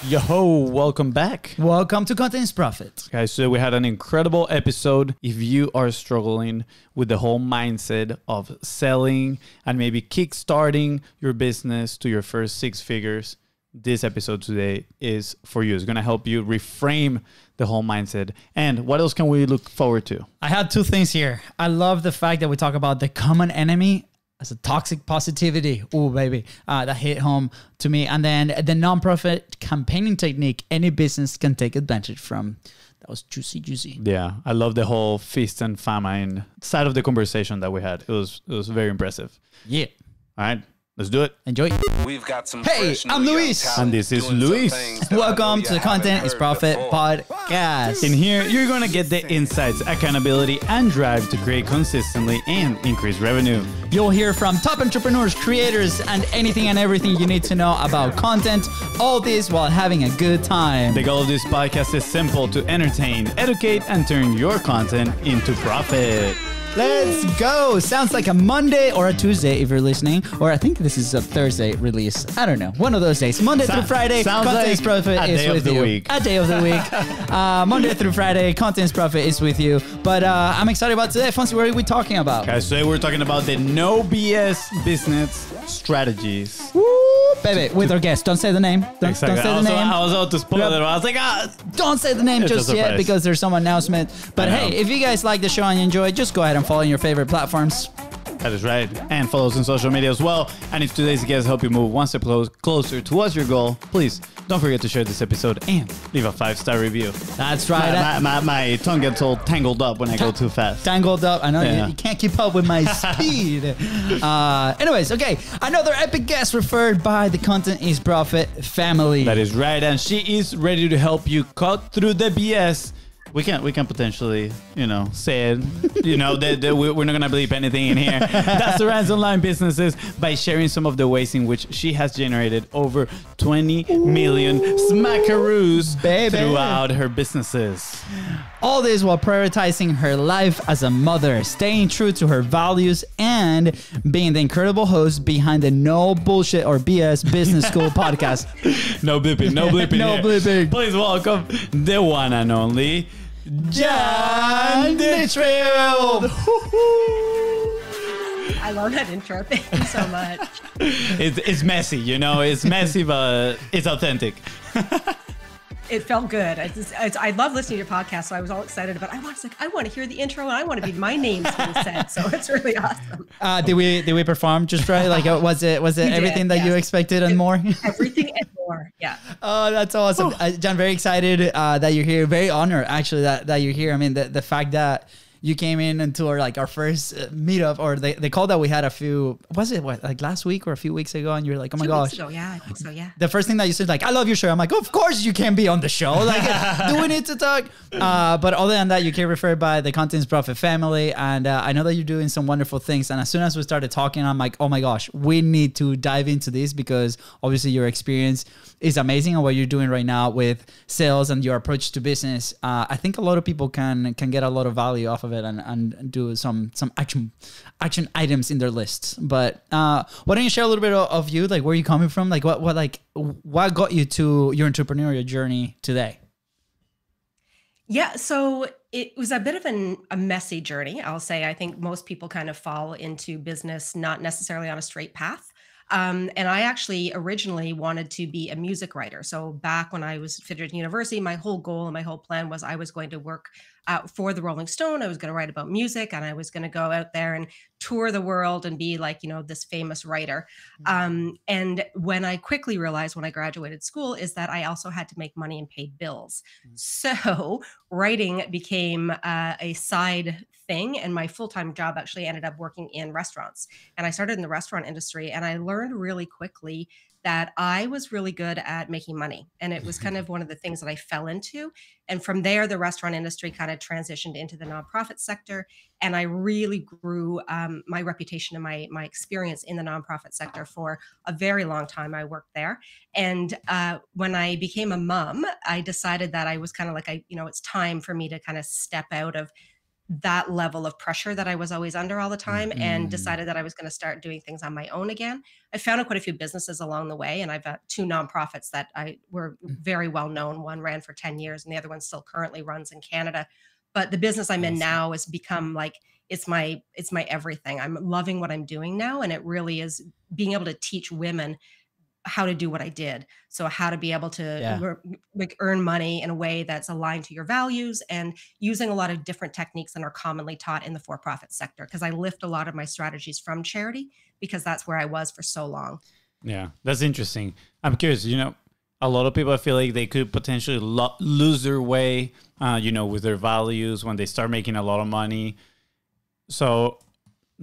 Yo, welcome back. Welcome to Content is Profit. Guys, so we had an incredible episode. If you are struggling with the whole mindset of selling and maybe kickstarting your business to your first 6 figures, this episode today is for you. It's going to help you reframe the whole mindset. And what else can we look forward to? I had 2 things here. I love the fact that we talk about the common enemy as a toxic positivity. Oh, baby. That hit home to me. And then the nonprofit campaigning technique any business can take advantage from. That was juicy. Yeah, I love the whole feast and famine side of the conversation that we had. It was very impressive. Yeah. All right, let's do it. Enjoy. We've got some Hey, I'm Luis. And this is Luis. Welcome to the Content is Profit podcast. In here, you're going to get the insights, accountability, and drive to create consistently and increase revenue. You'll hear from top entrepreneurs, creators, and anything and everything you need to know about content. All this while having a good time. The goal of this podcast is simple: to entertain, educate, and turn your content into profit. Let's go. Sounds like a Monday or a Tuesday if you're listening. Or I think this is a Thursday release. I don't know. One of those days. Monday through Friday, Content is Profit is with you. A day of the week. Monday through Friday, Content is Profit is with you. But I'm excited about today. Fonzie, what are we talking about? Guys, today we're talking about the no BS business strategies. Woo, baby, with our guest. Don't say the name. Don't say the name. I was about to spoil it. I was like, don't say the name just yet because there's some announcement. But hey, if you guys like the show and you enjoy it, just go ahead and follow your favorite platforms. That is right. And follow us on social media as well. And if today's guests help you move one step closer towards your goal, please don't forget to share this episode and leave a 5-star review. That's right. My tongue gets all tangled up when I go too fast. Tangled up. I know you can't keep up with my speed. Anyways, okay. Another epic guest referred by the Content is Profit family. That is right. And she is ready to help you cut through the BS. We can potentially, say it. We're not gonna bleep anything in here. That surrounds online businesses by sharing some of the ways in which she has generated over 20 million smackaroos throughout her businesses. All this while prioritizing her life as a mother, staying true to her values, and being the incredible host behind the No Bullshit or BS Business School podcast. No blipping. No blipping. Please welcome the one and only Jan Ditchfield. I love that intro. Thank you so much. It's messy, It's messy, but it's authentic. It felt good. I love listening to your podcast, so I was all excited about it. I want to hear the intro, and I want to be my name's being said. So it's really awesome. Did we perform just right? Like, was it everything that you expected and more? Everything and more. Yeah. Oh, that's awesome, John. Very excited that you're here. Very honored, actually, that you're here. I mean, the fact that you came in into our first meetup, or they called that we had a few, was it last week or a few weeks ago? And you're like, oh my gosh. 2 weeks ago, yeah, I think so, yeah. The first thing that you said, I love your show. I'm like, of course you can be on the show. Do we need to talk? But other than that, you came referred by the Content is Profit family. And I know that you're doing some wonderful things. And as soon as we started talking, I'm like, oh my gosh, we need to dive into this because obviously your experience is amazing and what you're doing right now with sales and your approach to business. I think a lot of people can get a lot of value off of it and do some action items in their lists. But why don't you share a little bit of you, where you coming from, what got you to your entrepreneurial journey today? Yeah, so it was a bit of a messy journey, I'll say. I think most people kind of fall into business not necessarily on a straight path. And I actually originally wanted to be a music writer. So back when I was finishing university, my whole goal and my whole plan was I was going to work for the Rolling Stone. I was going to write about music, and I was going to go out there and tour the world and be this famous writer. And when I quickly realized when I graduated school is that I also had to make money and pay bills. So writing became a side thing. And my full-time job actually ended up working in restaurants. And I started in the restaurant industry, and I learned really quickly that I was really good at making money. And it was kind of one of the things that I fell into. And from there, the restaurant industry kind of transitioned into the nonprofit sector. And I really grew my reputation and my experience in the nonprofit sector for a very long time. I worked there. And when I became a mom, I decided that I was kind of it's time for me to kind of step out of that level of pressure that I was always under all the time, and decided that I was going to start doing things on my own again. I founded quite a few businesses along the way, and I've got 2 nonprofits that were very well known. One ran for 10 years and the other one still currently runs in Canada. But the business I'm in now has become like, it's my everything. I'm loving what I'm doing now. And it really is being able to teach women how to do what I did. So how to be able to earn money in a way that's aligned to your values, and using a lot of different techniques that are commonly taught in the for-profit sector. Because I lift a lot of my strategies from charity, because that's where I was for so long. Yeah, that's interesting. I'm curious, a lot of people feel like they could potentially lose their way, with their values when they start making a lot of money. So,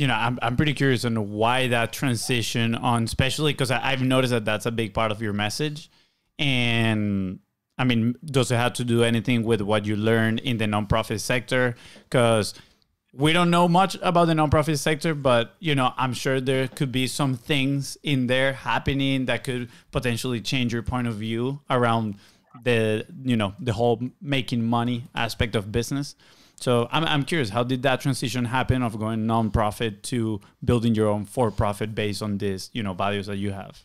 I'm pretty curious on why that transition on, especially because I've noticed that that's a big part of your message. And I mean, does it have to do anything with what you learned in the nonprofit sector? Because we don't know much about the nonprofit sector, but, I'm sure there could be some things in there happening that could potentially change your point of view around the whole making money aspect of business. So I'm curious, how did that transition happen of going nonprofit to building your own for-profit based on this, values that you have?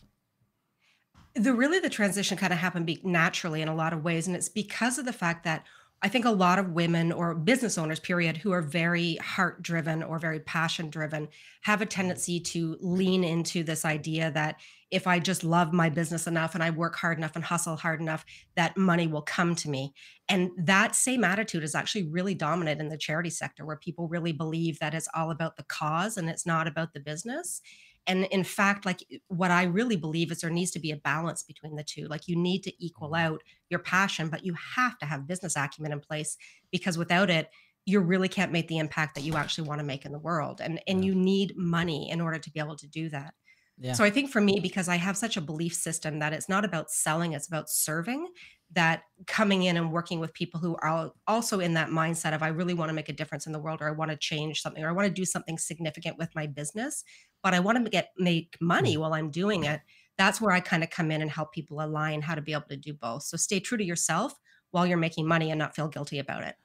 The transition kind of happened naturally in a lot of ways. And it's because of the fact that I think a lot of women, or business owners, period, who are very heart driven or very passion driven, have a tendency to lean into this idea that if I just love my business enough and I work hard enough and hustle hard enough, that money will come to me. And that same attitude is actually really dominant in the charity sector, where people really believe that it's all about the cause and it's not about the business. And in fact, like, what I really believe is there needs to be a balance between the two. Like, you need to equal out your passion, but you have to have business acumen in place, because without it, you really can't make the impact that you actually want to make in the world. And you need money in order to be able to do that. Yeah. So I think for me, because I have such a belief system that it's not about selling, it's about serving, that coming in and working with people who are also in that mindset of, I really want to make a difference in the world, or I want to change something, or I want to do something significant with my business, but I want to make money while I'm doing it. That's where I kind of come in and help people align how to be able to do both. So stay true to yourself while you're making money and not feel guilty about it.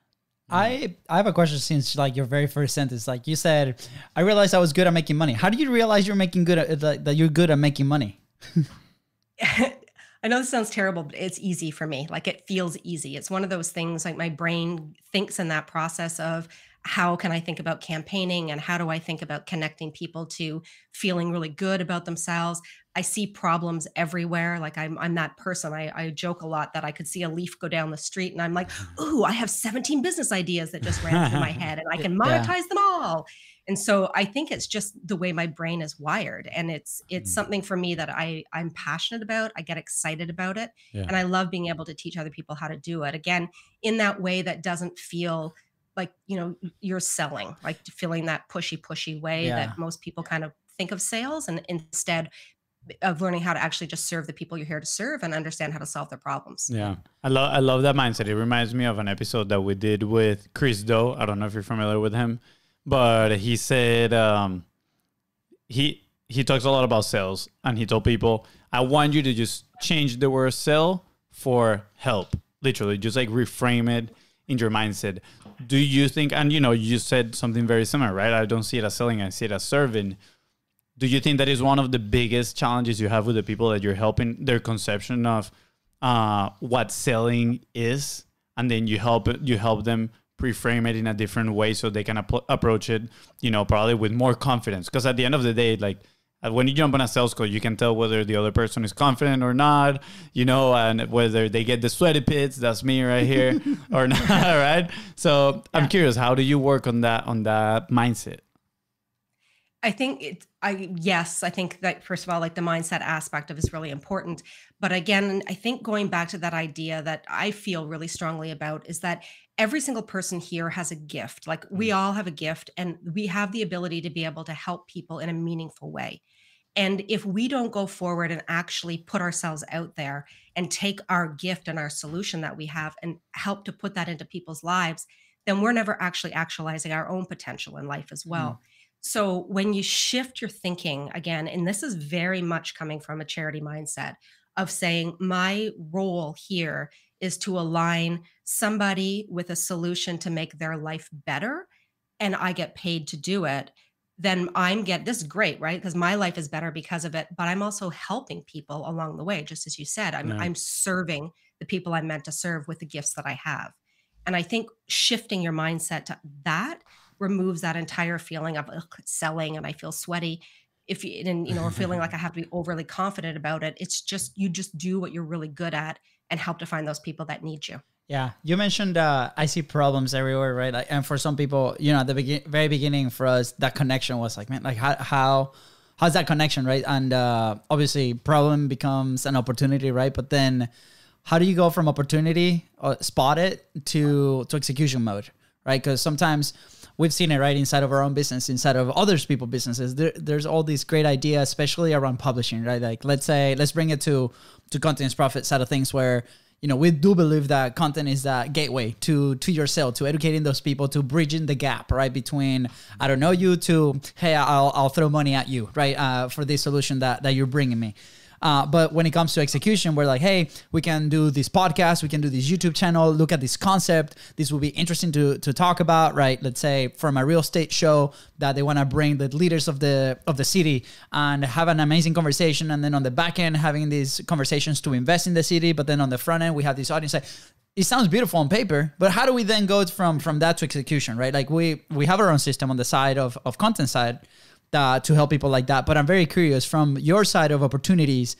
I have a question, since like your very first sentence, like you said, I realized I was good at making money. How did you realize you're making that you're good at making money? I know this sounds terrible, but it's easy for me. Like, it feels easy. It's one of those things, like, my brain thinks in that process of, how can I think about campaigning, and how do I think about connecting people to feeling really good about themselves? I see problems everywhere. Like, I'm that person. I joke a lot that I could see a leaf go down the street and I'm like, ooh, I have 17 business ideas that just ran through my head, and I can monetize them all. And so I think it's just the way my brain is wired. And it's something for me that I'm passionate about. I get excited about it. Yeah. And I love being able to teach other people how to do it. Again, in that way that doesn't feel like, you're selling, like feeling that pushy way that most people kind of think of sales, and instead of learning how to actually just serve the people you're here to serve and understand how to solve their problems. Yeah. I love that mindset. It reminds me of an episode that we did with Chris Do. I don't know if you're familiar with him, but he said, he talks a lot about sales, and he told people, I want you to just change the word sell for help. Literally, just like reframe it in your mindset. Do you think, and you said something very similar, right? I don't see it as selling, I see it as serving. Do you think that is one of the biggest challenges you have with the people that you're helping, their conception of what selling is, and then you help them reframe it in a different way so they can approach it, probably with more confidence? Because at the end of the day, like, when you jump on a sales call, you can tell whether the other person is confident or not, and whether they get the sweaty pits, that's me right here, or not, right? So I'm curious, how do you work on that mindset? I think I think that, first of all, like, the mindset aspect of it is really important. But again, I think going back to that idea that I feel really strongly about is that every single person here has a gift. Like, we all have a gift, and we have the ability to be able to help people in a meaningful way. And if we don't go forward and actually put ourselves out there and take our gift and our solution that we have and help to put that into people's lives, then we're never actually actualizing our own potential in life as well. So when you shift your thinking again, and this is very much coming from a charity mindset of saying, my role here is to align somebody with a solution to make their life better, and I get paid to do it, then this is great, right? Because my life is better because of it, but I'm also helping people along the way. Just as you said, I'm serving the people I'm meant to serve with the gifts that I have. And I think shifting your mindset to that removes that entire feeling of selling and I feel sweaty. Or feeling like I have to be overly confident about it. It's just, you just do what you're really good at and help to find those people that need you. Yeah. You mentioned, I see problems everywhere, right? Like, and for some people, at the very beginning for us, that connection was like, man, like how's that connection, right? And obviously problem becomes an opportunity, right? But then how do you go from opportunity, spot it, to execution mode, right? Because sometimes we've seen it, right, inside of our own business, inside of others people's businesses. There's all these great ideas, especially around publishing, right? Like, let's bring it to Content's Profit side of things, where we do believe that content is that gateway to your sale, to educating those people, to bridging the gap, right, between I don't know you to hey, I'll throw money at you, right, for this solution that you're bringing me. But when it comes to execution, we're like, hey, we can do this podcast, we can do this YouTube channel, look at this concept. This will be interesting to talk about, right? Let's say from a real estate show that they want to bring the leaders of the city and have an amazing conversation. And then on the back end, having these conversations to invest in the city. But then on the front end, we have this audience. Like, it sounds beautiful on paper, but how do we then go from that to execution, right? Like we have our own system on the side of content side, to help people like that. But I'm very curious from your side of opportunities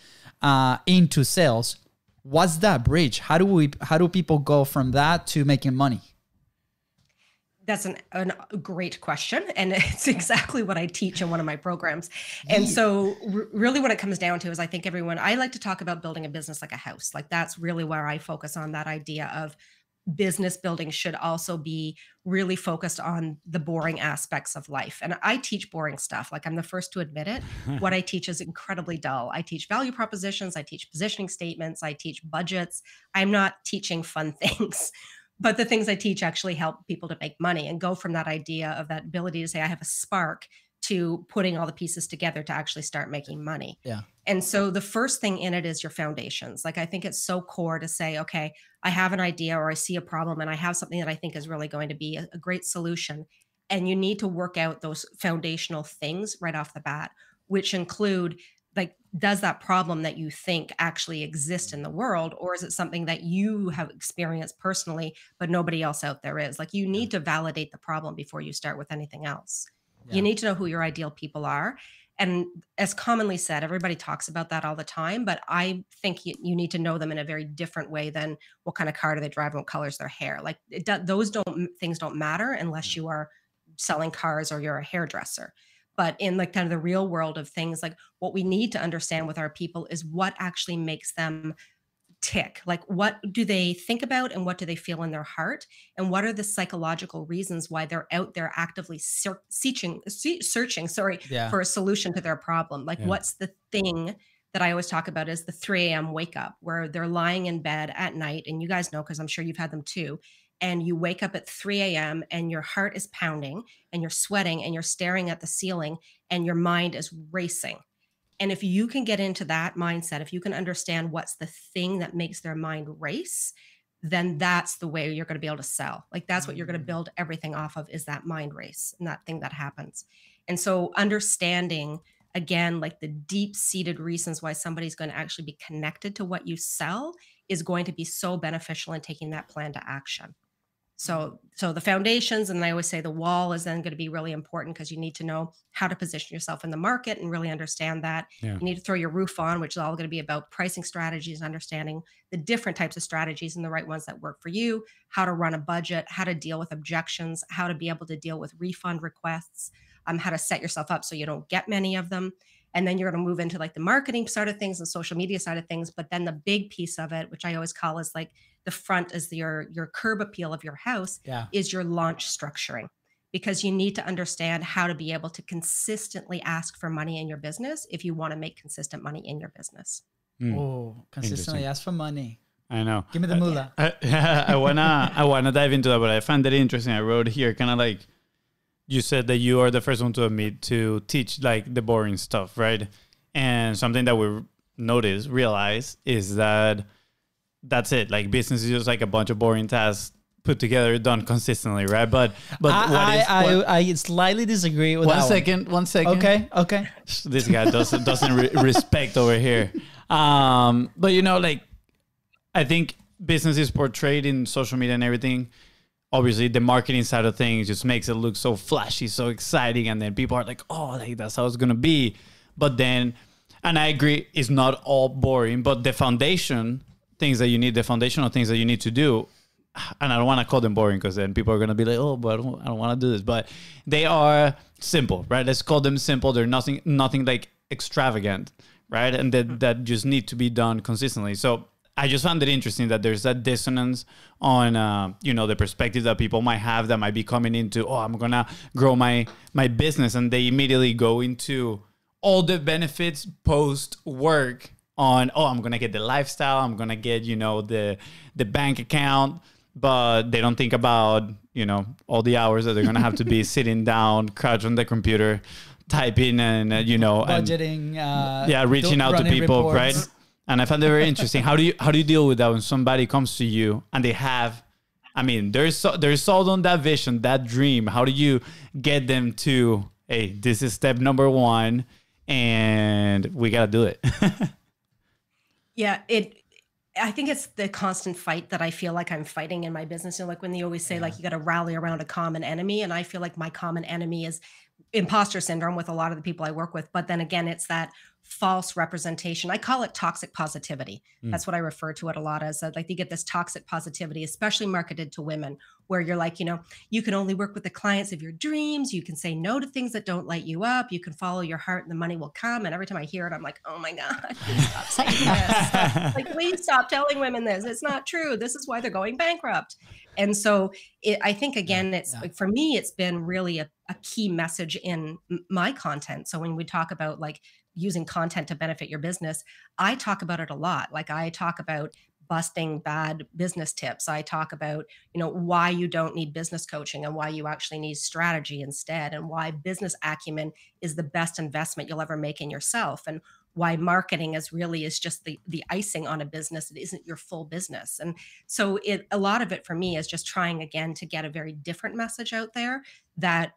into sales, what's that bridge? How do people go from that to making money? That's a great question. And it's exactly what I teach in one of my programs. And so really what it comes down to is I think I like to talk about building a business like a house. Like that's really where I focus on that idea of business building should also be really focused on the boring aspects of life. And I teach boring stuff. Like I'm the first to admit it. What I teach is incredibly dull. I teach value propositions. I teach positioning statements. I teach budgets. I'm not teaching fun things, but the things I teach actually help people to make money and go from that idea of that ability to say, I have a spark, to putting all the pieces together to actually start making money. Yeah. And so the first thing in it is your foundations. Like I think it's so core to say, okay, I have an idea or I see a problem and I have something that I think is really going to be a great solution. And you need to work out those foundational things right off the bat, which include like, does that problem that you think actually exist in the world? Or is it something that you have experienced personally, but nobody else out there is? Like you need to validate the problem before you start with anything else. Yeah. You need to know who your ideal people are. And as commonly said, everybody talks about that all the time, but I think you need to know them in a very different way than what kind of car do they drive and what color's their hair. Like those things don't matter unless you are selling cars or you're a hairdresser. But in like kind of the real world of things, like what we need to understand with our people is what actually makes them tick. Like what do they think about and what do they feel in their heart? And what are the psychological reasons why they're out there actively searching for a solution to their problem? Like what's the thing that I always talk about is the 3 a.m. wake up, where they're lying in bed at night. And you guys know, because I'm sure you've had them too. And you wake up at 3 a.m. and your heart is pounding and you're sweating and you're staring at the ceiling and your mind is racing. And if you can get into that mindset, if you can understand what's the thing that makes their mind race, then that's the way you're going to be able to sell. Like that's what you're going to build everything off of, is that mind race and that thing that happens. And so understanding, again, like the deep-seated reasons why somebody's going to actually be connected to what you sell is going to be so beneficial in taking that plan to action. So the foundations, and I always say the wall is then going to be really important, because you need to know how to position yourself in the market and really understand that. You need to throw your roof on, which is all going to be about pricing strategies, understanding the different types of strategies and the right ones that work for you, how to run a budget, how to deal with objections, how to be able to deal with refund requests, how to set yourself up so you don't get many of them. And then you're going to move into like the marketing side of things and social media side of things. But then the big piece of it, which I always call is like the front is your curb appeal of your house, is your launch structuring, because you need to understand how to be able to consistently ask for money in your business if you want to make consistent money in your business. Oh, consistently ask for money. I know. Give me the moolah. I wanna dive into that, but I found it interesting. I wrote here kind of like, you said that you are the first one to admit to teach like the boring stuff, right? And something that we realize is that that's it. Like business is just like a bunch of boring tasks put together, done consistently, right? But I slightly disagree with that one second. Okay. This guy doesn't respect over here. But you know, like, I think business is portrayed in social media and everything. Obviously, the marketing side of things just makes it look so flashy, so exciting, and then people are like, "Oh, like that's how it's gonna be." But then, and I agree, it's not all boring. But the foundation, things that you need, the foundational things that you need to do, and I don't want to call them boring because then people are gonna be like, "Oh, but I don't want to do this." But they are simple, right? Let's call them simple. They're nothing like extravagant, right? And that just need to be done consistently. So I just found it interesting that there's that dissonance on, you know, the perspective that people might have that might be coming into, oh, I'm going to grow my business. And they immediately go into all the benefits post work on, oh, I'm going to get the lifestyle. I'm going to get, you know, the bank account. But they don't think about, you know, all the hours that they're going to have to be sitting down, crouch on the computer, typing and, you know, budgeting. Reaching out to people, reports. right? And I found it very interesting. How do you deal with that when somebody comes to you and they have, I mean, they're sold on that vision, that dream. How do you get them to, hey, this is step number 1 and we got to do it? Yeah, I think it's the constant fight that I feel like I'm fighting in my business. You know, like when they always say, like, you got to rally around a common enemy. And I feel like my common enemy is imposter syndrome with a lot of the people I work with. But then again, it's that false representation. I call it toxic positivity. That's what I refer to it a lot as. Like, you get this toxic positivity, especially marketed to women, where you're like, you know, you can only work with the clients of your dreams. You can say no to things that don't light you up. You can follow your heart and the money will come. And every time I hear it, I'm like, oh my God, please stop saying this. Like, please stop telling women this. It's not true. This is why they're going bankrupt. And so I think, again, it's like, for me, it's been really a key message in my content. So when we talk about like using content to benefit your business, I talk about it a lot. Like, I talk about busting bad business tips. I talk about, you know, why you don't need business coaching and why you actually need strategy instead, and why business acumen is the best investment you'll ever make in yourself, and why marketing is just the icing on a business. It isn't your full business. And so a lot of it for me is just trying, again, to get a very different message out there that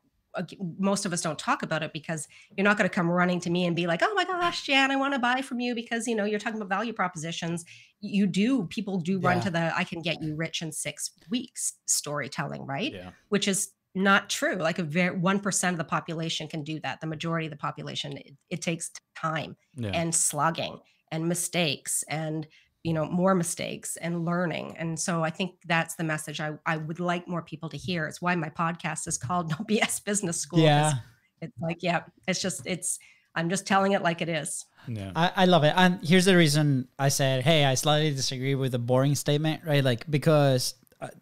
most of us don't talk about it, because you're not going to come running to me and be like, oh my gosh, Jan, I want to buy from you because, you know, you're talking about value propositions. People do run to the, I can get you rich in 6 weeks storytelling, right? Yeah. Which is not true. Like, 1% of the population can do that. The majority of the population, it takes time and slugging and mistakes and, you know, more mistakes and learning. And so I think that's the message I would like more people to hear. It's why my podcast is called No BS Business School. Yeah. It's like, I'm just telling it like it is. Yeah. I love it. And here's the reason I said, hey, I slightly disagree with the boring statement, right? Like, because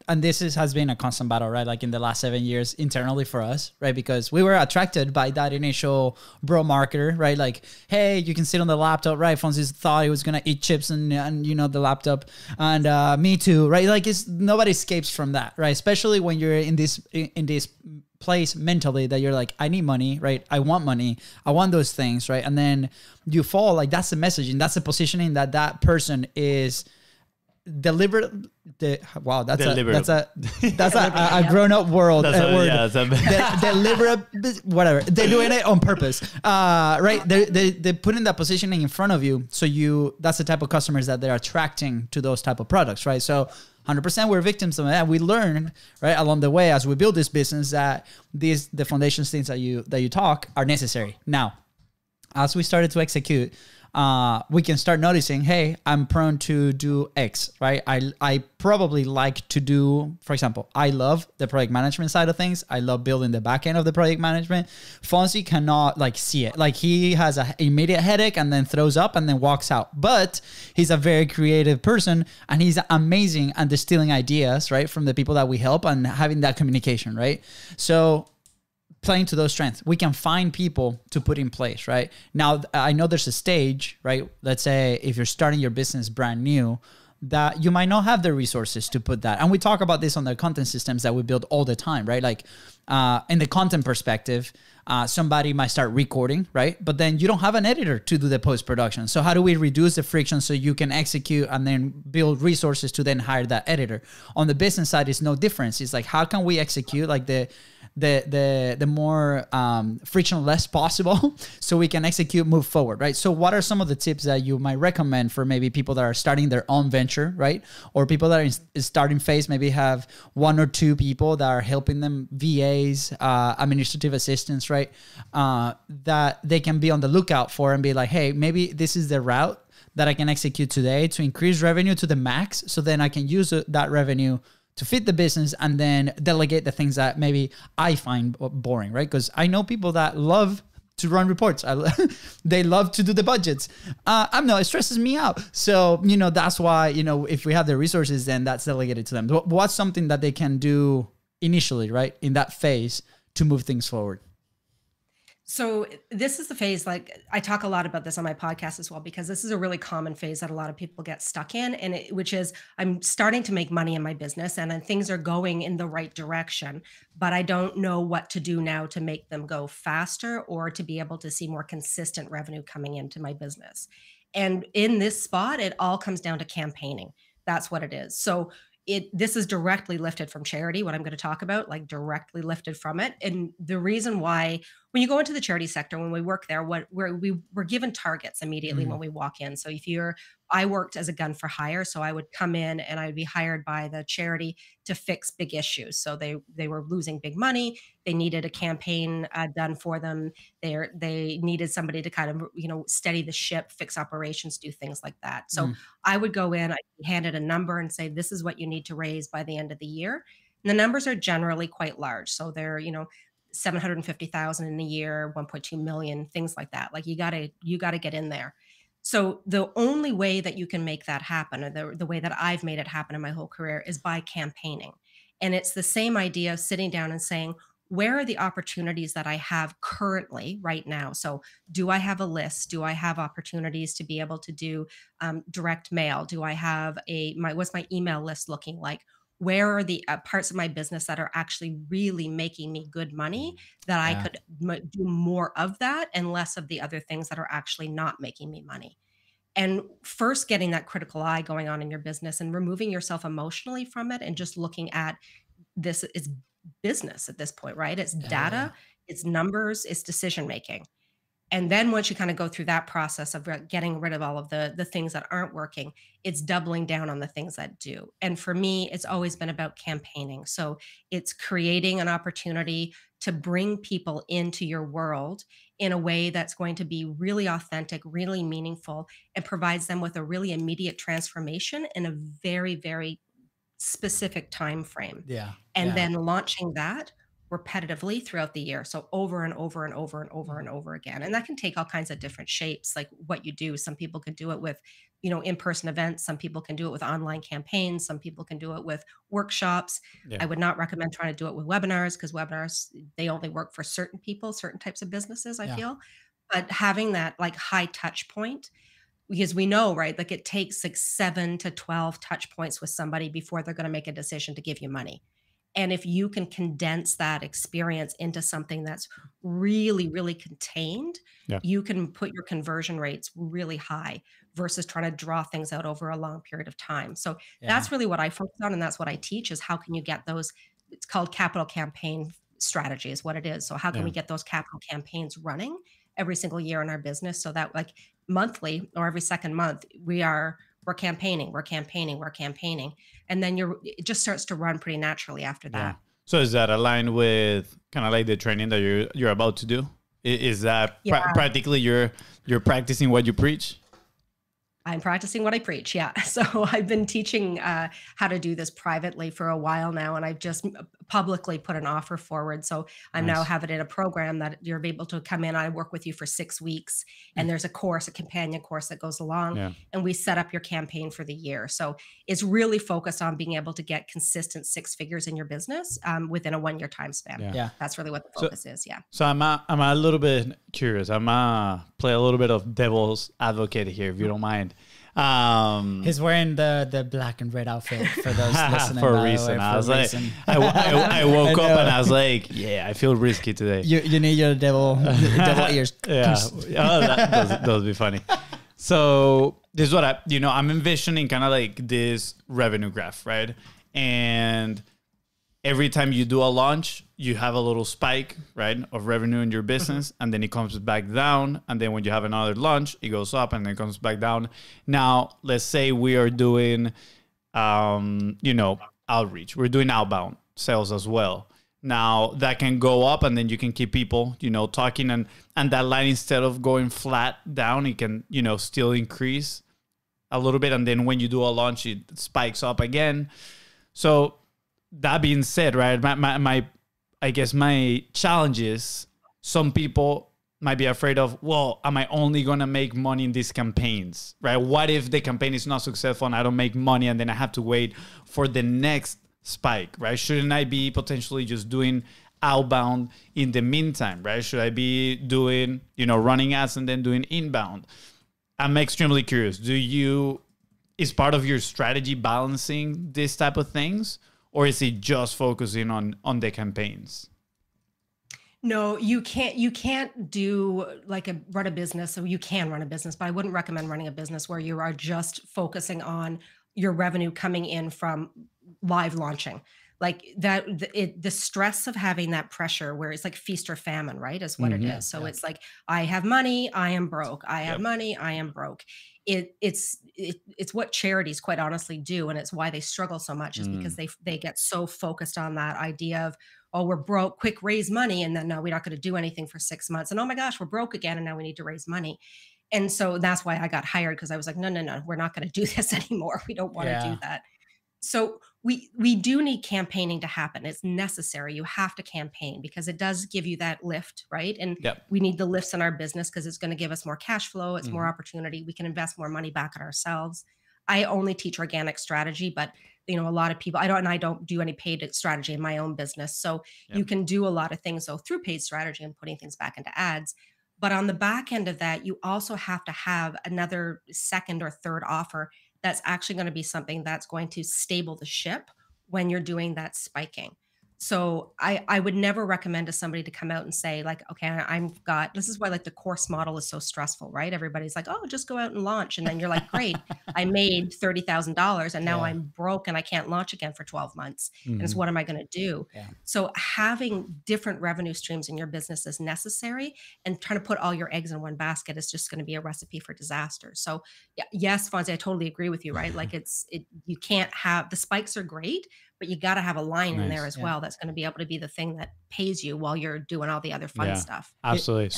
and this has been a constant battle, right? Like, in the last 7 years internally for us, right? Because we were attracted by that initial bro marketer, right? Like, hey, you can sit on the laptop, right? Fonzie thought he was going to eat chips and, you know, the laptop, and me too, right? Like, nobody escapes from that, right? Especially when you're in this place mentally that you're like, I need money, right? I want money. I want those things, right? And then you fall, like, that's the messaging, that's the positioning that person is deliberate. Wow, that's a grown up word. Deliberate, whatever. They're doing it on purpose, right? They're putting that positioning in front of you, so that's the type of customers that they're attracting to those type of products, right? So 100% we're victims of that. We learn, right, along the way as we build this business, that the foundations things that you talk are necessary. Now, as we started to execute, we can start noticing, hey, I'm prone to do X, right? I probably like to do, for example, I love the project management side of things. I love building the back end of the project management. Fonzie cannot see it. Like, he has an immediate headache and then throws up and then walks out. But he's a very creative person and he's amazing at distilling ideas, right, from the people that we help and having that communication, right? So playing to those strengths, we can find people to put in place, right? Now, I know there's a stage, right? Let's say if you're starting your business brand new, that you might not have the resources to put that. And we talk about this on the content systems that we build all the time, right? Like, in the content perspective, somebody might start recording, right? But then you don't have an editor to do the post-production. So how do we reduce the friction so you can execute and then build resources to then hire that editor? On the business side, it's no difference. It's like, how can we execute like the more frictionless possible so we can execute, move forward, right? So what are some of the tips that you might recommend for maybe people that are starting their own venture, right? Or people that are in starting phase, maybe have 1 or 2 people that are helping them, VAs, administrative assistants, right? That they can be on the lookout for and be like, hey, maybe this is the route that I can execute today to increase revenue to the max. So then I can use that revenue to fit the business and then delegate the things that maybe I find boring, right? Because I know people that love to run reports. They love to do the budgets. I'm no, it stresses me out. So, that's why, if we have the resources, then that's delegated to them. What's something that they can do initially, right? In that phase to move things forward? So this is the phase, like I talk a lot about this on my podcast as well, because this is a really common phase that a lot of people get stuck in, and which is I'm starting to make money in my business and then things are going in the right direction, but I don't know what to do now to make them go faster or to be able to see more consistent revenue coming into my business. And in this spot, it all comes down to campaigning. That's what it is. So this is directly lifted from charity, what I'm going to talk about, like directly lifted from it. And the reason why, when you go into the charity sector, when we work there, we're given targets immediately when we walk in. So I worked as a gun for hire. So I would come in and I would be hired by the charity to fix big issues. So they were losing big money. They needed a campaign done for them. They needed somebody to kind of, steady the ship, fix operations, do things like that. So I would go in, I'd be handed a number and say, this is what you need to raise by the end of the year. And the numbers are generally quite large. So they're, 750,000 in a year, 1.2 million, things like that. Like you gotta get in there. So the only way that you can make that happen, or the way that I've made it happen in my whole career, is by campaigning. And it's the same idea of sitting down and saying, where are the opportunities that I have currently right now? So do I have a list? Do I have opportunities to be able to do direct mail? Do I have what's my email list looking like? Where are the parts of my business that are actually really making me good money that I could do more of that and less of the other things that are actually not making me money? And first getting that critical eye going on in your business and removing yourself emotionally from it and just looking at this is business at this point, right? It's data, it's numbers, it's decision making. And then once you kind of go through that process of getting rid of all of the things that aren't working, it's doubling down on the things that do. And for me, it's always been about campaigning. So it's creating an opportunity to bring people into your world in a way that's going to be really authentic, really meaningful, and provides them with a really immediate transformation in a very, very specific time frame. And then launching that repetitively throughout the year. So over and over and over and over and over again. And that can take all kinds of different shapes, like what you do. Some people can do it with, in-person events. Some people can do it with online campaigns. Some people can do it with workshops. I would not recommend trying to do it with webinars, because webinars, they only work for certain people, certain types of businesses, I feel. But having that like high touch point, because we know, right, like it takes like 7 to 12 touch points with somebody before they're going to make a decision to give you money. And if you can condense that experience into something that's really, really contained, you can put your conversion rates really high versus trying to draw things out over a long period of time. So that's really what I focus on. And that's what I teach, is how can you get those, it's called capital campaign strategy is what it is. So how can we get those capital campaigns running every single year in our business, so that like monthly or every second month, we're campaigning. And then it just starts to run pretty naturally after that. So is that aligned with kind of like the training that you're about to do? Is that practically you're practicing what you preach? I'm practicing what I preach. Yeah. So I've been teaching how to do this privately for a while now, and I've just publicly put an offer forward. So I'm now have it in a program that you're able to come in. I work with you for 6 weeks, and there's a companion course that goes along, and we set up your campaign for the year. So it's really focused on being able to get consistent 6 figures in your business within a 1-year time span. That's really what the focus is. So I'm a little bit curious. I'm play a little bit of devil's advocate here, if you don't mind. He's wearing the black and red outfit for those listening. For a by the reason. way, I for was a like, reason. I woke I up know. and I was like, yeah, I feel risky today. You need your devil ears. Yeah. Oh, that would be funny. So this is what I'm envisioning kind of like this revenue graph, right? And every time you do a launch, you have a little spike, right, of revenue in your business, and then it comes back down. And then when you have another launch, it goes up and then comes back down. Now, let's say we are doing, outreach. We're doing outbound sales as well. Now that can go up, and then you can keep people, talking, and that line, instead of going flat down, it can, still increase a little bit. And then when you do a launch, it spikes up again. So that being said, right, I guess my challenge is some people might be afraid of, well, am I only going to make money in these campaigns, right? What if the campaign is not successful and I don't make money, and then I have to wait for the next spike, right? Shouldn't I be potentially just doing outbound in the meantime, right? Should I be doing, running ads and then doing inbound? I'm extremely curious. Is part of your strategy balancing this type of things, or is it just focusing on the campaigns? No, you can't do run a business. So you can run a business, but I wouldn't recommend running a business where you are just focusing on your revenue coming in from live launching. Like that, the stress of having that pressure where it's like feast or famine, right? Is what it is. So it's like, I have money, I am broke. I have money, I am broke. It's what charities quite honestly do. And it's why they struggle so much, is because they get so focused on that idea of, oh, we're broke, quick, raise money. And then no, we're not going to do anything for 6 months. And oh my gosh, we're broke again. And now we need to raise money. And so that's why I got hired, because I was like, no, we're not going to do this anymore. We don't want to do that. So we do need campaigning to happen. It's necessary. You have to campaign because it does give you that lift, right? And we need the lifts in our business because it's going to give us more cash flow. It's more opportunity. We can invest more money back in ourselves. I only teach organic strategy, but a lot of people, I don't do any paid strategy in my own business. So you can do a lot of things though through paid strategy and putting things back into ads. But on the back end of that, you also have to have another second or third offer that's actually going to be something that's going to stable the ship when you're doing that spiking. So I would never recommend to somebody to come out and say like, okay, this is why like the course model is so stressful, right? Everybody's like, oh, just go out and launch. And then you're like, great, I made $30,000 and now I'm broke and I can't launch again for 12 months. And so what am I going to do? So having different revenue streams in your business is necessary, and trying to put all your eggs in one basket is just going to be a recipe for disaster. So yes, Fonzie, I totally agree with you, right? Like you can't have, the spikes are great, but you got to have a line in there as well that's going to be able to be the thing that pays you while you're doing all the other fun stuff. Absolutely.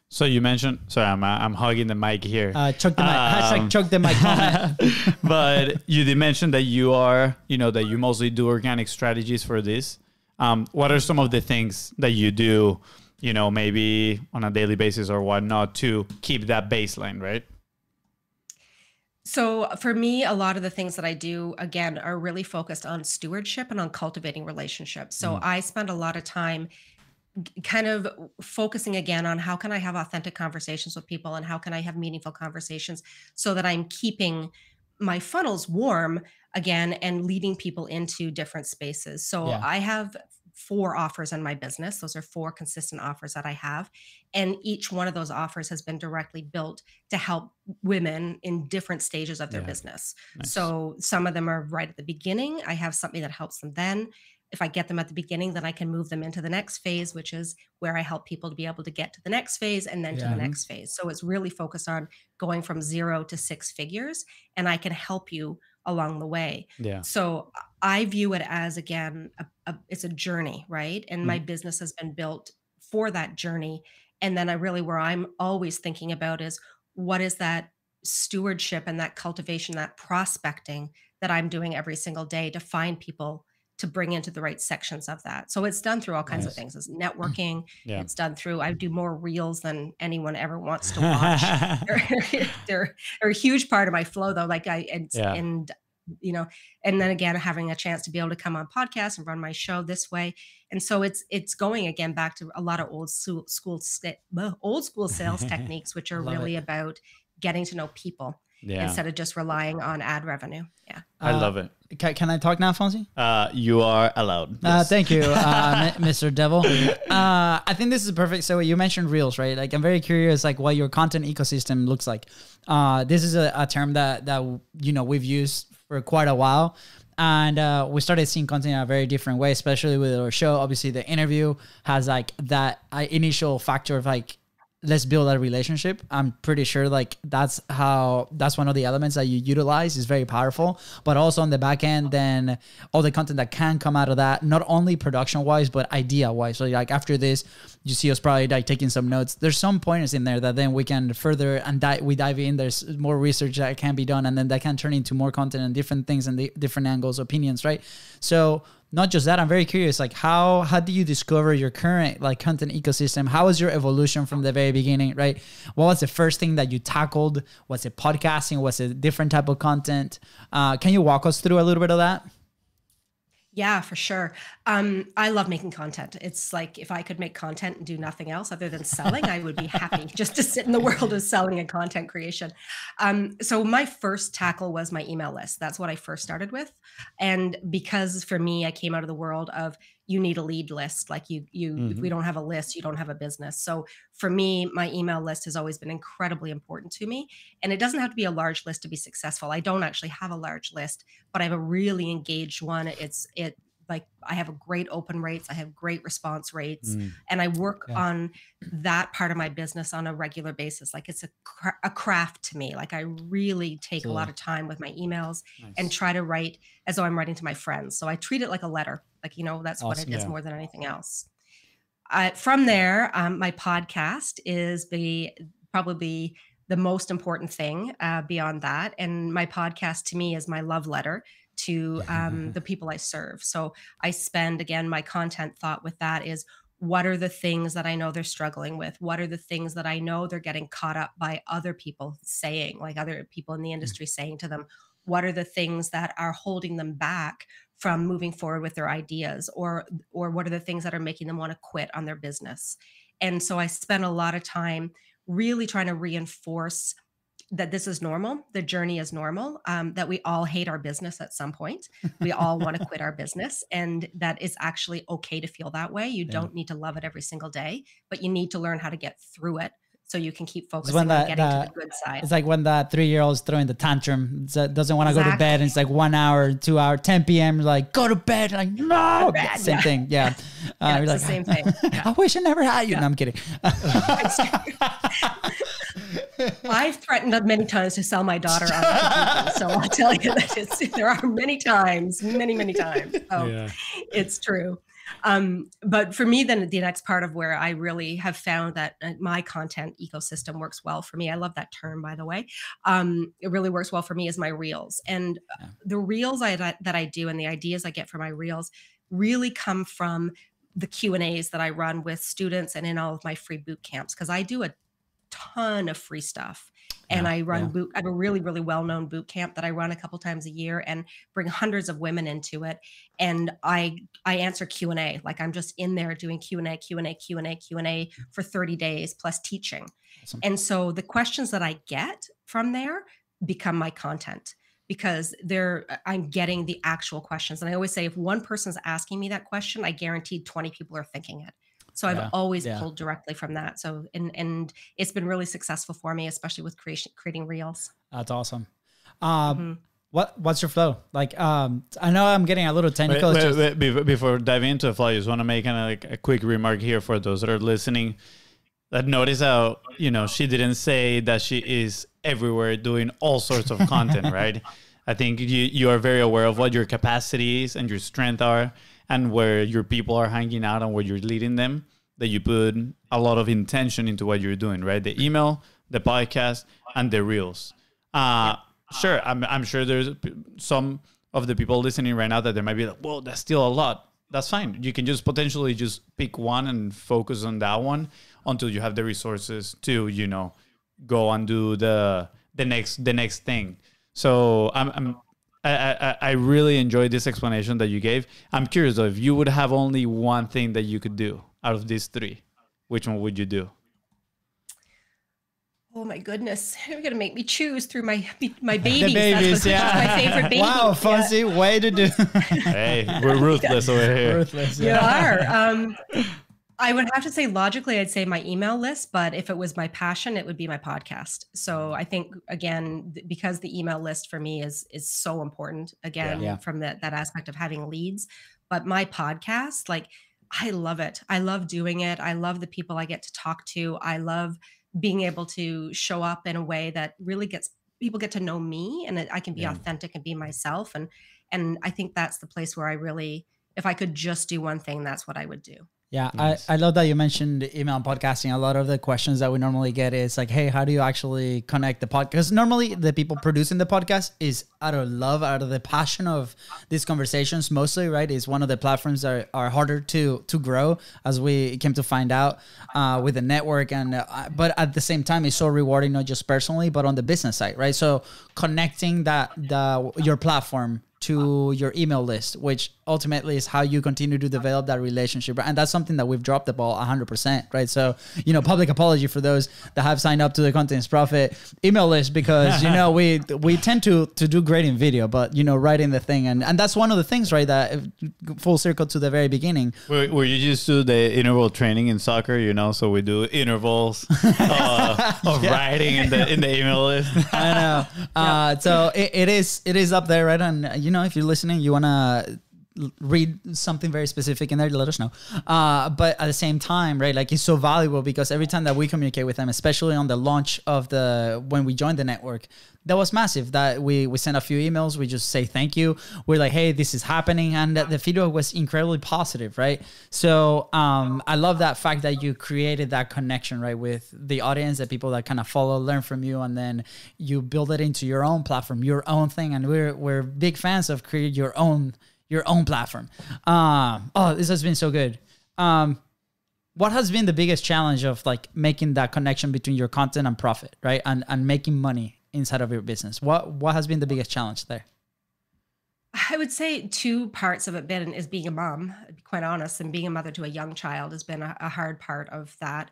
So you mentioned, sorry, I'm hugging the mic here. Choke the mic. Hashtag choke the mic comment. But you did mention that you are, that you mostly do organic strategies for this. What are some of the things that you do, maybe on a daily basis or whatnot, to keep that baseline, right? So for me, a lot of the things that I do, again, are really focused on stewardship and on cultivating relationships. So I spend a lot of time kind of focusing again on how can I have authentic conversations with people, and how can I have meaningful conversations so that I'm keeping my funnels warm again and leading people into different spaces. So I have 4 offers in my business. Those are 4 consistent offers that I have. And each one of those offers has been directly built to help women in different stages of their business. Nice. So some of them are right at the beginning. I have something that helps them then. If I get them at the beginning, then I can move them into the next phase, which is where I help people to be able to get to the next phase and then to the next phase. So it's really focused on going from 0 to 6 figures, and I can help you along the way. So I view it as, again, it's a journey, right? And my business has been built for that journey. And then where I'm always thinking about is, what is that stewardship and that cultivation, that prospecting that I'm doing every single day to find people to bring into the right sections of that. So it's done through all kinds of things. It's networking. It's done through, I do more reels than anyone ever wants to watch. they're a huge part of my flow though. And then again, having a chance to be able to come on podcasts and run my show this way. And so it's going again back to a lot of old school sales techniques, which are really about getting to know people. instead of just relying on ad revenue. Yeah. I love it. Can I talk now, Fonzie? You are allowed. Yes. Thank you, Mr. Devil. I think this is perfect. So you mentioned Reels, right? Like, I'm very curious, like, what your content ecosystem looks like. This is a term that we've used for quite a while. And we started seeing content in a very different way, especially with our show. Obviously, the interview has like that initial factor of like, let's build that relationship. I'm pretty sure like that's one of the elements that you utilize is very powerful, but also on the back end, then all the content that can come out of that, not only production wise, but idea wise. So like after this, you see us probably like taking some notes. There's some pointers in there that then we can further and we dive in. There's more research that can be done, and then that can turn into more content and different things and the different angles, opinions, right? So not just that, I'm very curious, like how do you discover your current like content ecosystem? How was your evolution from the very beginning, right? What was the first thing that you tackled? Was it podcasting? Was it a different type of content? Can you walk us through a little bit of that? Yeah, for sure. I love making content. It's like if I could make content and do nothing else other than selling, I would be happy just to sit in the world of selling and content creation. So my first tackle was my email list. That's what I first started with. And because for me, I came out of the world of you need a lead list. Like if we don't have a list, you don't have a business. So for me, my email list has always been incredibly important to me. And it doesn't have to be a large list to be successful. I don't actually have a large list, but I have a really engaged one. Like I have a great open rates. I have great response rates, and I work on that part of my business on a regular basis. Like it's a craft to me. Like I really take a lot of time with my emails and try to write as though I'm writing to my friends. So I treat it like a letter. Like, that's what it is more than anything else. From there, my podcast is probably the most important thing beyond that. And my podcast to me is my love letter to the people I serve. So I spend, again, my content thought with that is, what are the things that I know they're struggling with? What are the things that I know they're getting caught up by other people saying, like other people in the industry saying to them? What are the things that are holding them back from moving forward with their ideas? Or what are the things that are making them want to quit on their business? And so I spend a lot of time really trying to reinforce that this is normal. The journey is normal, that we all hate our business at some point. We all want to quit our business, and that it's actually okay to feel that way. You don't need to love it every single day, but you need to learn how to get through it so you can keep focusing on getting to the good side. It's like when that 3-year-old's throwing the tantrum, doesn't want to go to bed, and it's like 1 hour, 2 hour, 10 p.m. Like, go to bed. Like, no, same thing. Yeah. It's like, the same thing. Yeah. I wish I never had you. No, I'm kidding. I've threatened many times to sell my daughter on to people, so I'll tell you that there are many times. So it's true. But for me, then the next part of where I really have found that my content ecosystem works well for me. I love that term, by the way. It really works well for me is my reels, and the reels that I do and the ideas I get for my reels really come from the Q&As that I run with students and in all of my free boot camps, because I do a ton of free stuff. And I run I have a really, really well-known boot camp that I run a couple times a year and bring hundreds of women into it. And I answer Q&A. Like I'm just in there doing Q&A for 30 days plus teaching. Awesome. And so the questions that I get from there become my content, because I'm getting the actual questions. And I always say, if one person's asking me that question, I guarantee 20 people are thinking it. So I've always pulled directly from that. So, and it's been really successful for me, especially with creating reels. That's awesome. What's your flow? Like, I know I'm getting a little technical. Before diving into the flow, I just want to make a quick remark here for those that are listening that notice how, she didn't say that she is everywhere doing all sorts of content, right? I think you are very aware of what your capacities and your strengths are, and where your people are hanging out and where you're leading them, that you put a lot of intention into what you're doing, right? The email, the podcast, and the reels. Sure, I'm sure there's some of the people listening right now that they might be like, whoa, that's still a lot. That's fine. You can just potentially just pick one and focus on that one until you have the resources to, go and do the next thing. So I really enjoyed this explanation that you gave. I'm curious though, if you would have only one thing that you could do out of these three, which one would you do? Oh my goodness! You're gonna make me choose through my babies. The babies, My favorite baby. Wow, Fonzie, way to do. Hey, we're ruthless over here. Ruthless. You are. I would have to say logically, I'd say my email list, but if it was my passion, it would be my podcast. So I think again, because the email list for me is so important again, from that aspect of having leads, but my podcast, like I love it. I love doing it. I love the people I get to talk to. I love being able to show up in a way that really gets people get to know me and I can be authentic and be myself. And I think that's the place where I really, if I could just do one thing, that's what I would do. Yeah, Nice. I love that you mentioned email and podcasting. A lot of the questions that we normally get is like, hey, how do you actually connect the podcast? Because normally the people producing the podcast is out of love, out of the passion of these conversations mostly, right? It's one of the platforms that are harder to grow, as we came to find out with the network. And but at the same time, it's so rewarding, not just personally, but on the business side, right? So connecting your platform to your email list, which ultimately is how you continue to develop that relationship. And that's something that we've dropped the ball 100%, right? So, public apology for those that have signed up to the Contents Profit email list, because, we tend to do great in video, but, writing the thing. And that's one of the things, right, that full circle to the very beginning. Where you just do the interval training in soccer, so we do intervals of writing in the email list. I know. So it is up there, right? And, if you're listening, you want to read something very specific in there, let us know. But at the same time, right, like it's so valuable because every time that we communicate with them, especially on the launch of when we joined the network, that was massive. That we sent a few emails. We just say thank you. We're like, hey, this is happening, and the feedback was incredibly positive, right? So I love that fact that you created that connection, right, with the audience, the people that kind of follow, learn from you, and then you build it into your own platform, your own thing. And we're big fans of creating your own platform. This has been so good. What has been the biggest challenge of like making that connection between your content and profit, right? And making money inside of your business? What has been the biggest challenge there? I would say two parts of it is being a mom, to be quite honest, and being a mother to a young child has been a hard part of that.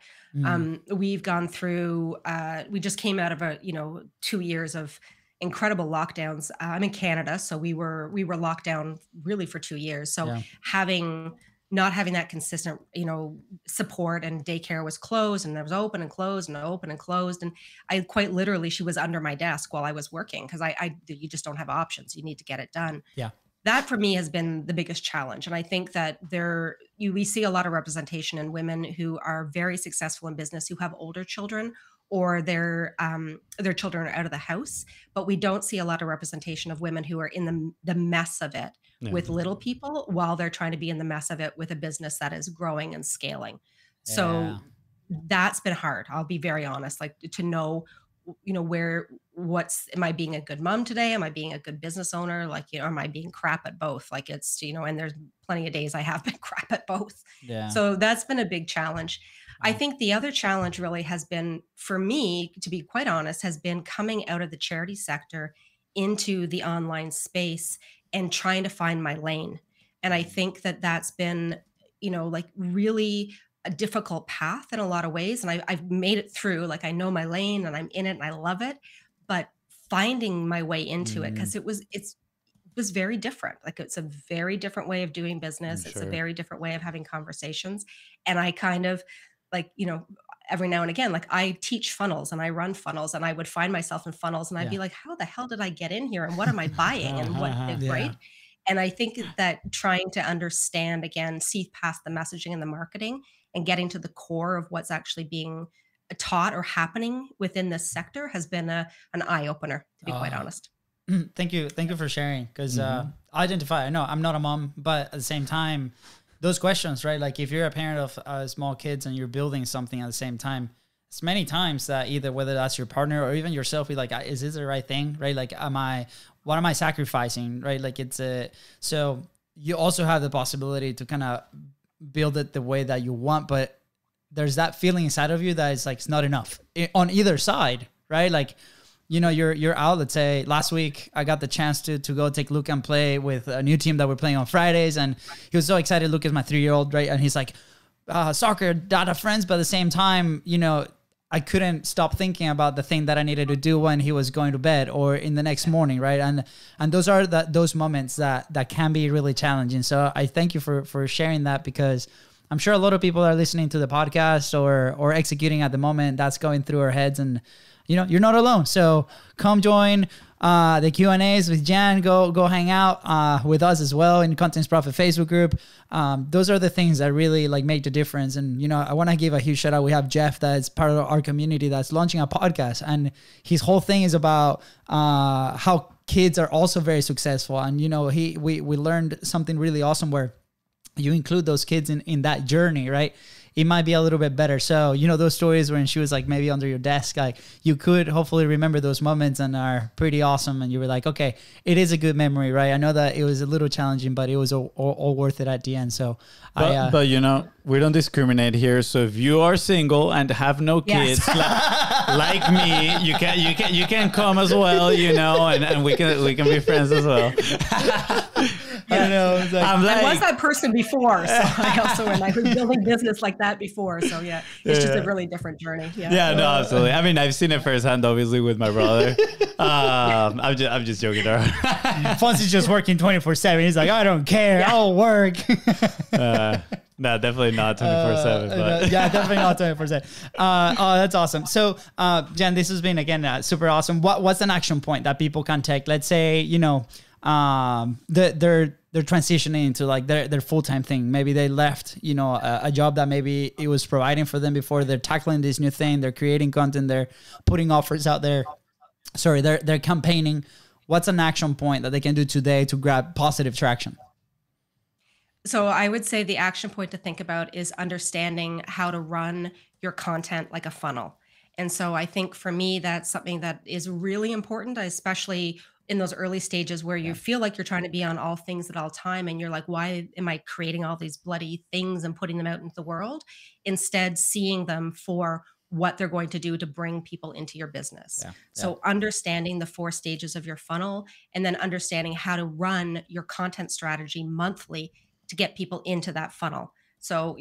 We've gone through, we just came out of 2 years of incredible lockdowns. I'm in Canada, so we were locked down really for 2 years. So not having that consistent, support, and daycare was closed, and there was open and closed and open and closed. And I quite literally, she was under my desk while I was working because you just don't have options. You need to get it done. Yeah. That for me has been the biggest challenge. And I think that we see a lot of representation in women who are very successful in business, who have older children, or their children are out of the house, but we don't see a lot of representation of women who are in the mess of it with little people while they're trying to be in the mess of it with a business that is growing and scaling. So that's been hard. I'll be very honest, like to know, am I being a good mom today? Am I being a good business owner? Like, am I being crap at both? Like it's, and there's plenty of days I have been crap at both. Yeah. So that's been a big challenge. I think the other challenge really has been, for me, to be quite honest, has been coming out of the charity sector into the online space and trying to find my lane. And I think that that's been, like really a difficult path in a lot of ways. And I've made it through, like I know my lane and I'm in it and I love it, but finding my way into it, because it was very different. Like it's a very different way of doing business. It's a very different way of having conversations. And I kind of, like, every now and again, like I teach funnels and I run funnels, and I would find myself in funnels and I'd be like, how the hell did I get in here? And what am I buying? And what, right? And I think that trying to understand, again, see past the messaging and the marketing and getting to the core of what's actually being taught or happening within this sector has been an eye opener, to be quite honest. Thank you for sharing. Because I know I'm not a mom, but at the same time, those questions, right? Like if you're a parent of small kids and you're building something at the same time, it's many times that either whether that's your partner or even yourself, be like, is this the right thing? Right? Like, what am I sacrificing? Right? Like so you also have the possibility to kind of build it the way that you want, but there's that feeling inside of you that is like, it's not enough on either side, right? Like, you're out. Let's say last week I got the chance to go take Luke and play with a new team that we're playing on Fridays, and he was so excited. Luke is my 3-year-old, right? And he's like, soccer, data friends, but at the same time, I couldn't stop thinking about the thing that I needed to do when he was going to bed or in the next morning, right? And those are those moments that can be really challenging. So I thank you for sharing that, because I'm sure a lot of people are listening to the podcast or executing at the moment. That's going through our heads, and you're not alone. So come join the Q&As with Jan. Go hang out with us as well in Contents Profit Facebook group. Those are the things that really like make the difference. And I want to give a huge shout out. We have Jeff, that's part of our community, that's launching a podcast, and his whole thing is about how kids are also very successful. And we learned something really awesome where you include those kids in that journey, right? It might be a little bit better. So, those stories when she was like maybe under your desk, like you could hopefully remember those moments and are pretty awesome. And you were like, okay, it is a good memory, right? I know that it was a little challenging, but it was all worth it at the end. So, but we don't discriminate here. So if you are single and have no kids, like me, you can come as well, and we can be friends as well. I don't know. I was that person before, so I also I was building business like that before. So it's just a really different journey. Yeah, no, absolutely. I mean, I've seen it firsthand, obviously, with my brother. I'm just joking around. Fonzi's just working 24/7. He's like, I don't care. I'll work. No, definitely not 24/7. But. Yeah, definitely not 24/7. Oh, that's awesome. So, Jan, this has been again super awesome. What's an action point that people can take? Let's say they're transitioning into like their full-time thing. Maybe they left a job that maybe it was providing for them before. They're tackling this new thing. They're creating content. They're putting offers out there. Sorry, they're campaigning. What's an action point that they can do today to grab positive traction? So I would say the action point to think about is understanding how to run your content like a funnel. And so I think for me, that's something that is really important, especially in those early stages where you feel like you're trying to be on all things at all time. And you're like, why am I creating all these bloody things and putting them out into the world? Instead, seeing them for what they're going to do to bring people into your business. So understanding the 4 stages of your funnel, and then understanding how to run your content strategy monthly to get people into that funnel. So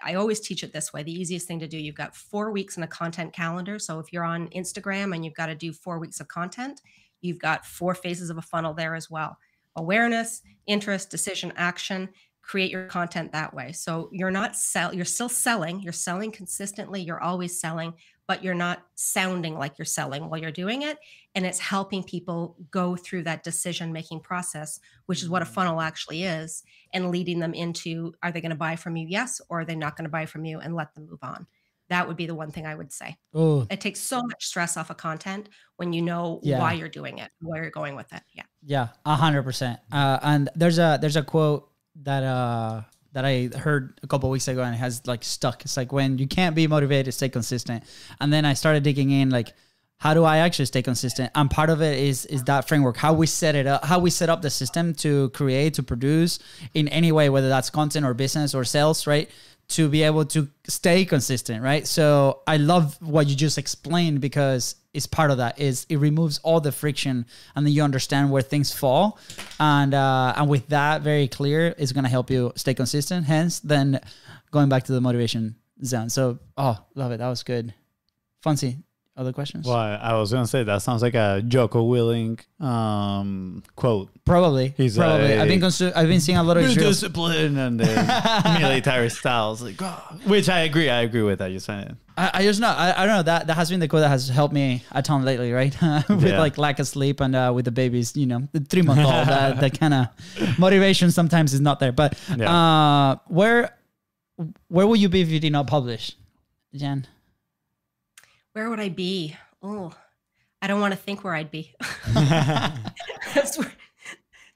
I always teach it this way. The easiest thing to do, you've got 4 weeks in a content calendar. So if you're on Instagram and you've got to do 4 weeks of content, you've got 4 phases of a funnel there as well. Awareness, interest, decision, action. Create your content that way. So you're still selling. You're selling consistently. You're always selling, but you're not sounding like you're selling while you're doing it. And it's helping people go through that decision-making process, which is what a funnel actually is, and leading them into, are they going to buy from you? Yes. Or are they not going to buy from you, and let them move on? That would be the one thing I would say. Ooh. It takes so much stress off of content when you know why you're doing it, where you're going with it. Yeah, 100%. And there's a quote that I heard a couple of weeks ago, and it has like stuck. It's like, when you can't be motivated, stay consistent. And then I started digging in, like, how do I actually stay consistent? And part of it is that framework, how we set it up, how we set up the system to create, to produce in any way, whether that's content or business or sales, right? To be able to stay consistent, right? So I love what you just explained, because it's part of that. Is it removes all the friction, and then you understand where things fall, and with that very clear, it's gonna help you stay consistent. Hence, then going back to the motivation zone. So, love it. That was good. FONZI, other questions? Well, I was gonna say that sounds like a Jocko Willing quote. Probably. Like, I've been seeing a lot of discipline and military styles, like, which I agree. I agree with that. You're saying. I don't know. That has been the quote that has helped me a ton lately, right? With like lack of sleep and with the babies, the 3-month-old, that kind of motivation sometimes is not there. But where will you be if you did not publish, Jan? Where would I be? Oh, I don't want to think where I'd be.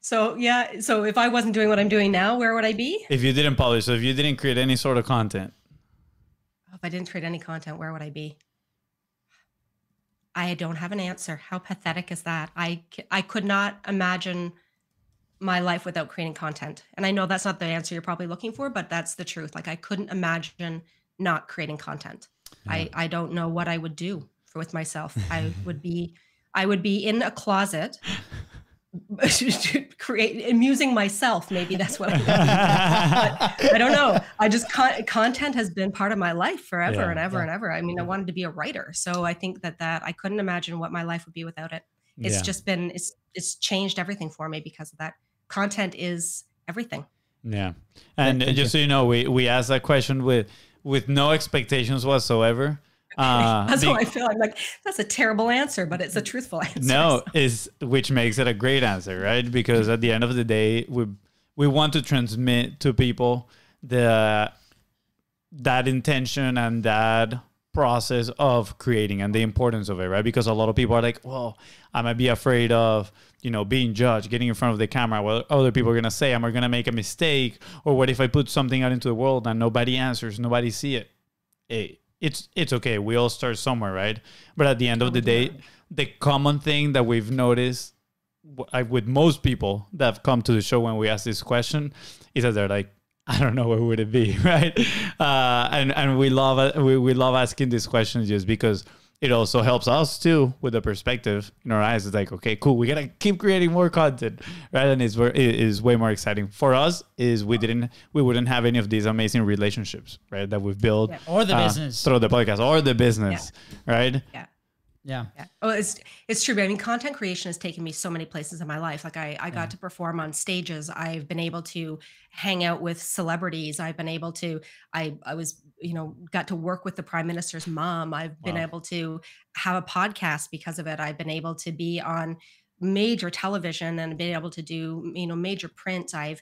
So if I wasn't doing what I'm doing now, where would I be? If you didn't publish, so if you didn't create any sort of content. If I didn't create any content, where would I be? I don't have an answer. How pathetic is that? I could not imagine my life without creating content. And I know that's not the answer you're probably looking for, but that's the truth. Like, I couldn't imagine not creating content. I don't know what I would do with myself. I would be in a closet create amusing myself. Maybe that's what I'm doing. But I don't know. I just content has been part of my life forever and ever and ever. I mean, I wanted to be a writer. So I think that I couldn't imagine what my life would be without it. It's just been, it's changed everything for me because of that. Content is everything. Yeah. And just so you know, we asked that question with no expectations whatsoever. That's how I feel. I'm like, that's a terrible answer, but it's a truthful answer. No, which makes it a great answer, right? Because at the end of the day, we want to transmit to people that intention and that process of creating and the importance of it, right? Because a lot of people are like, well, I might be afraid of, being judged, getting in front of the camera, what other people are going to say, am I going to make a mistake? Or what if I put something out into the world and nobody answers, nobody see it? It's okay. We all start somewhere, right? But at the end of the day, the common thing that we've noticed with most people that have come to the show when we ask this question is that they're like, I don't know, where would it be, right? And we love asking these questions just because it also helps us too with the perspective in our eyes. It's like, okay, cool. We gotta keep creating more content, right? And it is way more exciting for us. We wouldn't have any of these amazing relationships, right? That we've built or the business through the podcast or the business, right? Yeah. Oh, it's true. I mean, content creation has taken me so many places in my life. Like I got to perform on stages. I've been able to hang out with celebrities. I've been able to, I was, got to work with the Prime Minister's mom. I've been able to have a podcast because of it. I've been able to be on major television and been able to do, major print. I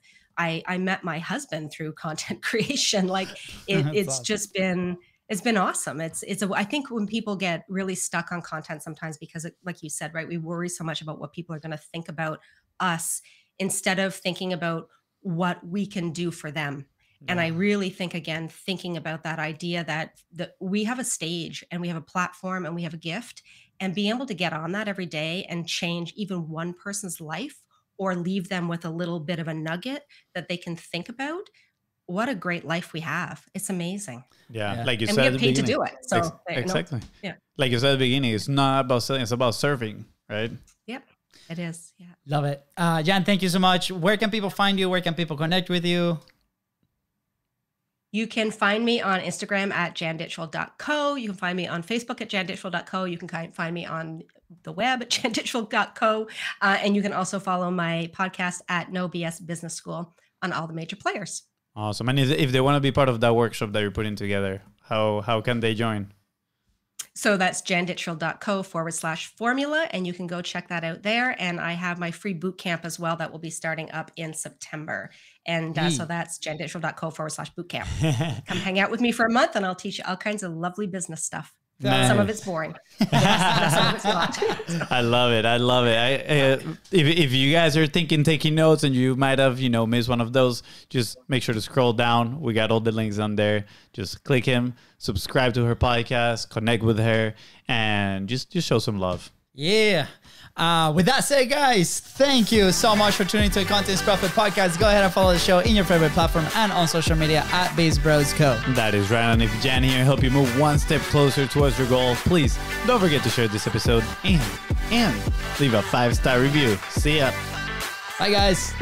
met my husband through content creation. Like it's awesome. Just been, it's been awesome. I think when people get really stuck on content sometimes because like you said, right, we worry so much about what people are going to think about us instead of thinking about what we can do for them. Yeah. And I really think, again, thinking about that idea that we have a stage and we have a platform and we have a gift, and being able to get on that every day and change even one person's life or leave them with a little bit of a nugget that they can think about. What a great life we have. It's amazing. Yeah. Like you and said, we get paid to do it. So exactly. Yeah. Like you said at the beginning, it's not about selling, it's about serving, right? Yep. It is. Yeah. Love it. Jan, thank you so much. Where can people find you? Where can people connect with you? You can find me on Instagram at janditchfield.co. You can find me on Facebook at janditchfield.co. You can find me on the web at janditchfield.co. And you can also follow my podcast at No BS Business School on all the major players. Awesome. And if they want to be part of that workshop that you're putting together, how can they join? So that's janditchfield.co/formula. And you can go check that out there. And I have my free boot camp as well that will be starting up in September. And so that's janditchfield.co/bootcamp. Come hang out with me for a month and I'll teach you all kinds of lovely business stuff. Nice. Some of it's boring. Some of it's not. I love it. If you guys are taking notes and you might have, missed one of those, just make sure to scroll down. We got all the links on there. Just click him, subscribe to her podcast, connect with her, and just show some love. Yeah. With that said, guys, thank you so much for tuning to the Contents Profit Podcast. Go ahead and follow the show in your favorite platform and on social media at BIZBROS Co. That is right. And if Jan here help you move one step closer towards your goal, please don't forget to share this episode and leave a 5-star review. See ya. Bye, guys.